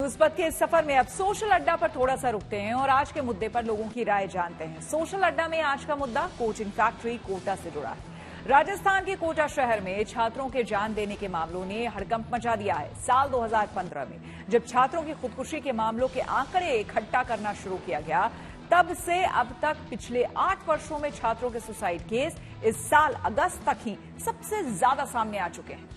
मुस्बत के इस सफर में अब सोशल अड्डा पर थोड़ा सा रुकते हैं और आज के मुद्दे पर लोगों की राय जानते हैं। सोशल अड्डा में आज का मुद्दा कोचिंग फैक्ट्री कोटा से जुड़ा है। राजस्थान के कोटा शहर में छात्रों के जान देने के मामलों ने हड़कंप मचा दिया है। साल 2015 में जब छात्रों की खुदकुशी के मामलों के आंकड़े इकट्ठा करना शुरू किया गया, तब से अब तक पिछले 8 वर्षों में छात्रों के सुसाइड केस इस साल अगस्त तक ही सबसे ज्यादा सामने आ चुके हैं।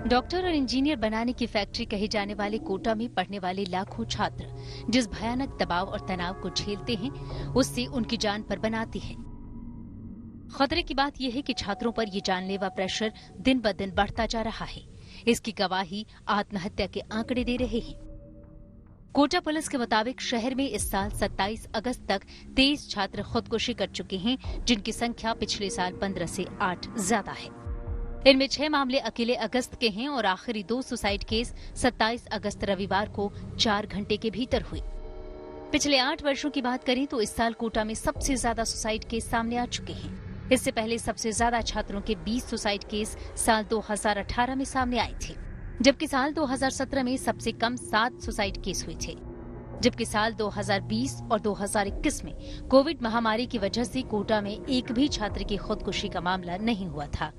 डॉक्टर और इंजीनियर बनाने की फैक्ट्री कहे जाने वाले कोटा में पढ़ने वाले लाखों छात्र जिस भयानक दबाव और तनाव को झेलते हैं, उससे उनकी जान पर बनाती है। खतरे की बात यह है कि छात्रों पर ये जानलेवा प्रेशर दिन ब दिन बढ़ता जा रहा है। इसकी गवाही आत्महत्या के आंकड़े दे रहे हैं। कोटा पुलिस के मुताबिक शहर में इस साल 27 अगस्त तक 23 छात्र खुदकुशी कर चुके हैं, जिनकी संख्या पिछले साल 15 से 8 ज्यादा है। इनमें 6 मामले अकेले अगस्त के हैं और आखिरी 2 सुसाइड केस 27 अगस्त रविवार को 4 घंटे के भीतर हुए। पिछले 8 वर्षों की बात करें तो इस साल कोटा में सबसे ज्यादा सुसाइड केस सामने आ चुके हैं। इससे पहले सबसे ज्यादा छात्रों के 20 सुसाइड केस साल 2018 में सामने आए थे, जबकि साल 2017 में सबसे कम 7 सुसाइड केस हुए थे। जबकि साल 2020 और 2021 में कोविड महामारी की वजह से कोटा में एक भी छात्र की खुदकुशी का मामला नहीं हुआ था।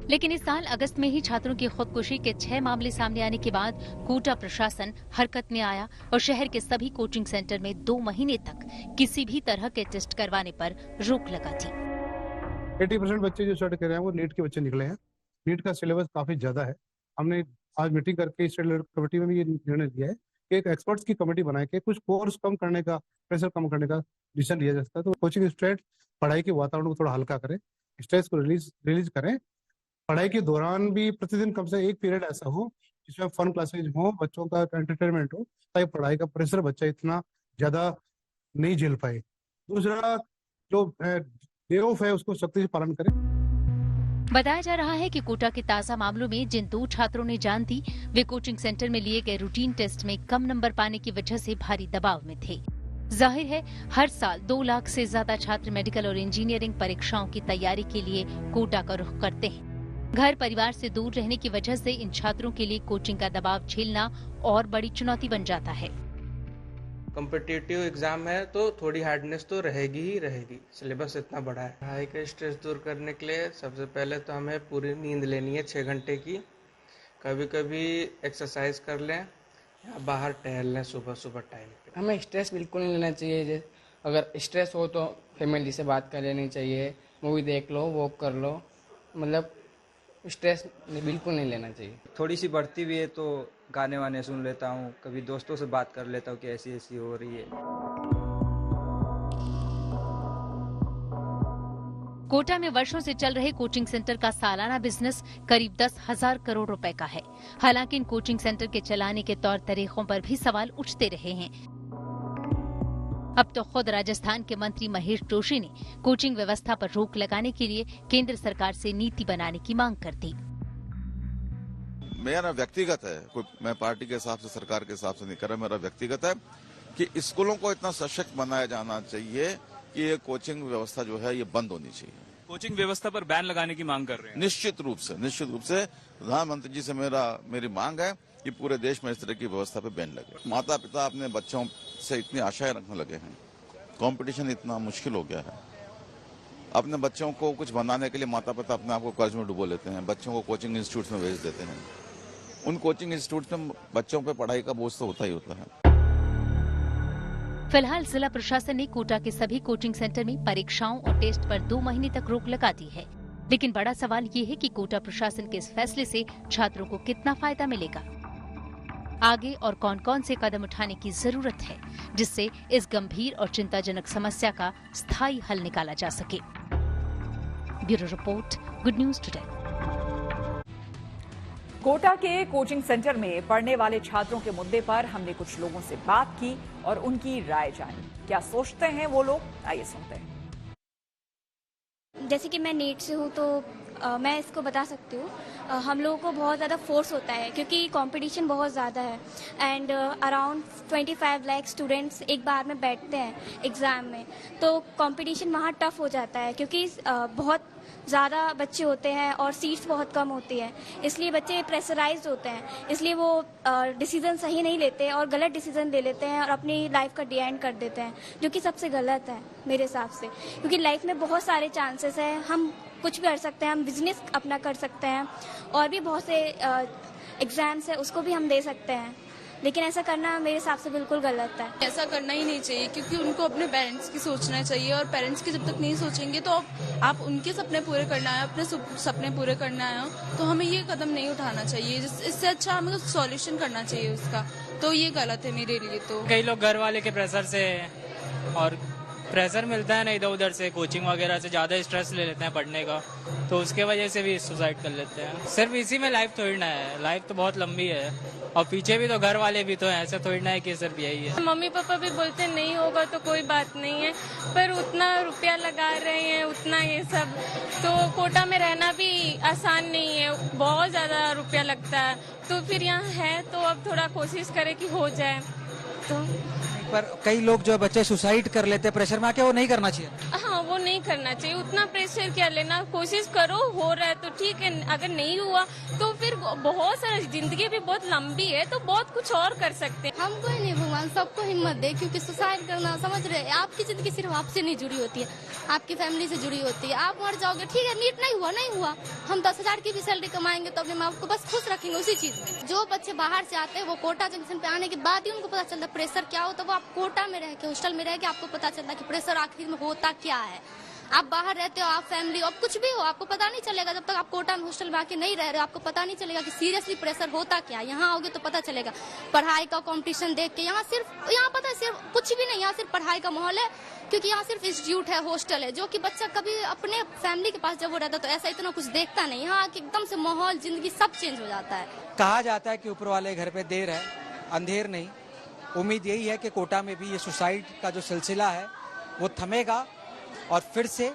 लेकिन इस साल अगस्त में ही छात्रों की खुदकुशी के 6 मामले सामने आने के बाद कोटा प्रशासन हरकत में आया और शहर के सभी कोचिंग सेंटर में 2 महीने तक किसी भी तरह के टेस्ट करवाने पर रोक लगा दी। 80% बच्चे जो स्टडी कर रहे हैं वो नीट के बच्चे निकले हैं। नीट का सिलेबस काफी ज्यादा है। हमने आज मीटिंग करके स्टेट लेवल कमेटी में भी ये निर्णय लिया है कि एक एक्सपर्ट्स की कमेटी बना के कुछ कोर्स कम करने का, प्रेशर कम करने का डिसीजन लिया जा सकता है। तो कोचिंग स्टेट पढ़ाई के वातावरण को थोड़ा हल्का करें, स्ट्रेस को रिलीज करें। पढ़ाई के दौरान भी प्रतिदिन कम से एक पीरियड ऐसा हो जिसमें फन क्लासेज हो, बच्चों का एंटरटेनमेंट हो, ताकि पढ़ाई का प्रेशर बच्चा इतना ज्यादा नहीं झेल पाए। दूसरा, जो डे ऑफ है उसको सख्ती से पालन करें। बताया जा रहा है कि कोटा के ताजा मामलों में जिन 2 छात्रों ने जान दी, वे कोचिंग सेंटर में लिए गए रूटीन टेस्ट में कम नंबर पाने की वजह से भारी दबाव में थे। जाहिर है, हर साल 2 लाख से ज्यादा छात्र मेडिकल और इंजीनियरिंग परीक्षाओं की तैयारी के लिए कोटा का रुख करते हैं। घर परिवार से दूर रहने की वजह से इन छात्रों के लिए कोचिंग का दबाव झेलना और बड़ी चुनौती बन जाता है। कॉम्पिटिटिव एग्जाम है तो थोड़ी हार्डनेस तो रहेगी ही रहेगी। सिलेबस इतना बड़ा है। पढ़ाई का स्ट्रेस दूर करने के लिए सबसे पहले तो हमें पूरी नींद लेनी है 6 घंटे की। कभी कभी एक्सरसाइज कर लें या बाहर टहल लें सुबह टाइम पे। हमें स्ट्रेस बिल्कुल नहीं लेना चाहिए। अगर स्ट्रेस हो तो फैमिली से बात कर लेनी चाहिए, मूवी देख लो, वॉक कर लो, मतलब स्ट्रेस बिल्कुल नहीं लेना चाहिए। थोड़ी सी बढ़ती भी है तो गाने वाने सुन लेता हूँ, कभी दोस्तों से बात कर लेता हूँ कि ऐसी ऐसी हो रही है। कोटा में वर्षों से चल रहे कोचिंग सेंटर का सालाना बिजनेस करीब 10,000 करोड़ रुपए का है। हालांकि इन कोचिंग सेंटर के चलाने के तौर तरीकों पर भी सवाल उठते रहे हैं। अब तो खुद राजस्थान के मंत्री महेश जोशी ने कोचिंग व्यवस्था पर रोक लगाने के लिए केंद्र सरकार से नीति बनाने की मांग कर दी। मेरा व्यक्तिगत है, कोई मैं पार्टी के हिसाब से, सरकार के हिसाब से नहीं कर रहा, मेरा व्यक्तिगत है कि स्कूलों को इतना सशक्त बनाया जाना चाहिए कि ये कोचिंग व्यवस्था जो है ये बंद होनी चाहिए। कोचिंग व्यवस्था पर बैन लगाने की मांग कर रहे हैं। निश्चित रूप से प्रधानमंत्री जी से मेरी मांग है कि पूरे देश में इस तरह की व्यवस्था पे बैन लगे। माता पिता अपने बच्चों से इतनी आशाएं रखने लगे हैं, कंपटीशन इतना मुश्किल हो गया है। अपने बच्चों को कुछ बनाने के लिए माता पिता अपने आप को कर्ज में डुबो लेते हैं, बच्चों को कोचिंग इंस्टीट्यूट में भेज देते हैं। उन कोचिंग इंस्टीट्यूट में बच्चों पे पढ़ाई का बोझ तो होता ही होता है। फिलहाल जिला प्रशासन ने कोटा के सभी कोचिंग सेंटर में परीक्षाओं और टेस्ट पर 2 महीने तक रोक लगा दी है। लेकिन बड़ा सवाल ये है कि कोटा प्रशासन के इस फैसले से छात्रों को कितना फायदा मिलेगा। आगे और कौन कौन से कदम उठाने की जरूरत है जिससे इस गंभीर और चिंताजनक समस्या का स्थायी हल निकाला जा सके। Bureau report, good news today. Kota के कोचिंग सेंटर में पढ़ने वाले छात्रों के मुद्दे पर हमने कुछ लोगों से बात की और उनकी राय जानी। क्या सोचते हैं वो लोग, आइए सुनते हैं। जैसे कि मैं नीट से हूँ तो मैं इसको बता सकती हूँ। हम लोगों को बहुत ज़्यादा फोर्स होता है क्योंकि कंपटीशन बहुत ज़्यादा है एंड अराउंड 25 लाख स्टूडेंट्स एक बार में बैठते हैं एग्ज़ाम में, तो कंपटीशन वहाँ टफ हो जाता है क्योंकि बहुत ज़्यादा बच्चे होते हैं और सीट्स बहुत कम होती हैं, इसलिए बच्चे प्रेशराइज्ड होते हैं, इसलिए वो डिसीज़न सही नहीं लेते और गलत डिसीज़न ले लेते हैं और अपनी लाइफ का डी एंड कर देते हैं, जो कि सबसे गलत है मेरे हिसाब से। क्योंकि लाइफ में बहुत सारे चांसेस हैं, हम कुछ भी कर सकते हैं, हम बिजनेस अपना कर सकते हैं और भी बहुत से एग्ज़ाम्स है उसको भी हम दे सकते हैं, लेकिन ऐसा करना मेरे हिसाब से बिल्कुल गलत है। ऐसा करना ही नहीं चाहिए क्योंकि उनको अपने पेरेंट्स की सोचना चाहिए और पेरेंट्स की जब तक नहीं सोचेंगे तो आप उनके सपने पूरे करना है, अपने सपने पूरे करना है, तो हमें ये कदम नहीं उठाना चाहिए। इससे अच्छा हमें सॉल्यूशन करना चाहिए उसका, तो ये गलत है मेरे लिए। तो कई लोग घर वाले के प्रेशर से और प्रेशर मिलता है ना इधर उधर से, कोचिंग वगैरह से ज़्यादा स्ट्रेस ले लेते हैं पढ़ने का, तो उसके वजह से भी सुसाइड कर लेते हैं। सिर्फ इसी में लाइफ थोड़ी ना है, लाइफ तो बहुत लंबी है और पीछे भी तो घर वाले भी तो हैं, ऐसा थोड़ी ना है कि सिर्फ यही है। मम्मी पापा भी बोलते नहीं होगा तो कोई बात नहीं है, पर उतना रुपया लगा रहे हैं, उतना ये सब, तो कोटा में रहना भी आसान नहीं है, बहुत ज़्यादा रुपया लगता है, तो फिर यहाँ है तो अब थोड़ा कोशिश करें कि हो जाए। तो पर कई लोग जो बच्चे सुसाइड कर लेते हैं प्रेशर में आके, वो नहीं करना चाहिए। हाँ, वो नहीं करना चाहिए, उतना प्रेशर क्या लेना, कोशिश करो, हो रहा है तो ठीक है, अगर नहीं हुआ तो फिर बहुत सारा, जिंदगी भी बहुत लंबी है तो बहुत कुछ और कर सकते हैं। हमको ही नहीं, भगवान सबको हिम्मत दे, क्योंकि सुसाइड करना, समझ रहे हैं, आपकी जिंदगी सिर्फ आपसे नहीं जुड़ी होती है, आपकी फैमिली से जुड़ी होती है। आप मर जाओगे, ठीक है, नीट नहीं हुआ, हम 10,000 की भी सैलरी कमाएंगे तो अपने माँ बाप को बस खुश रखेंगे उसी चीज में। जो बच्चे बाहर से आते हैं वो कोटा जंक्शन पे आने के बाद ही उनको पता चलता है प्रेशर क्या होता है। वो आप कोटा में रह के, हॉस्टल में रह के आपको पता चलता है कि प्रेशर आखिर में होता क्या है। आप बाहर रहते हो, आप फैमिली और कुछ भी हो, आपको पता नहीं चलेगा जब तक आप कोटा में हॉस्टल में आके नहीं रह रहे हो, आपको पता नहीं चलेगा कि सीरियसली प्रेशर होता क्या है। यहाँ आओगे तो पता चलेगा, पढ़ाई का कंपटीशन देख के। यहाँ पता है सिर्फ कुछ भी नहीं, यहाँ सिर्फ पढ़ाई का माहौल है, क्योंकि यहाँ सिर्फ इंस्टीट्यूट है, हॉस्टल है, जो कि बच्चा कभी अपने फैमिली के पास जब वो रहता तो ऐसा इतना कुछ देखता नहीं। यहाँ आके एकदम से माहौल, जिंदगी सब चेंज हो जाता है। कहा जाता है कि ऊपर वाले घर पे देर है, अंधेर नहीं। उम्मीद यही है कि कोटा में भी ये सुसाइड का जो सिलसिला है वो थमेगा और फिर से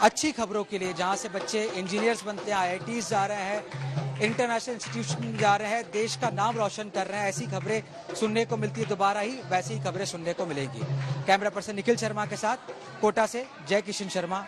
अच्छी खबरों के लिए, जहां से बच्चे इंजीनियर्स बनते हैं, IITs जा रहे हैं, इंटरनेशनल इंस्टीट्यूशन जा रहे हैं, देश का नाम रोशन कर रहे हैं, ऐसी खबरें सुनने को मिलती है। दोबारा ही वैसी ही खबरें सुनने को मिलेंगी। कैमरा पर्सन निखिल शर्मा के साथ कोटा से जय किशन शर्मा।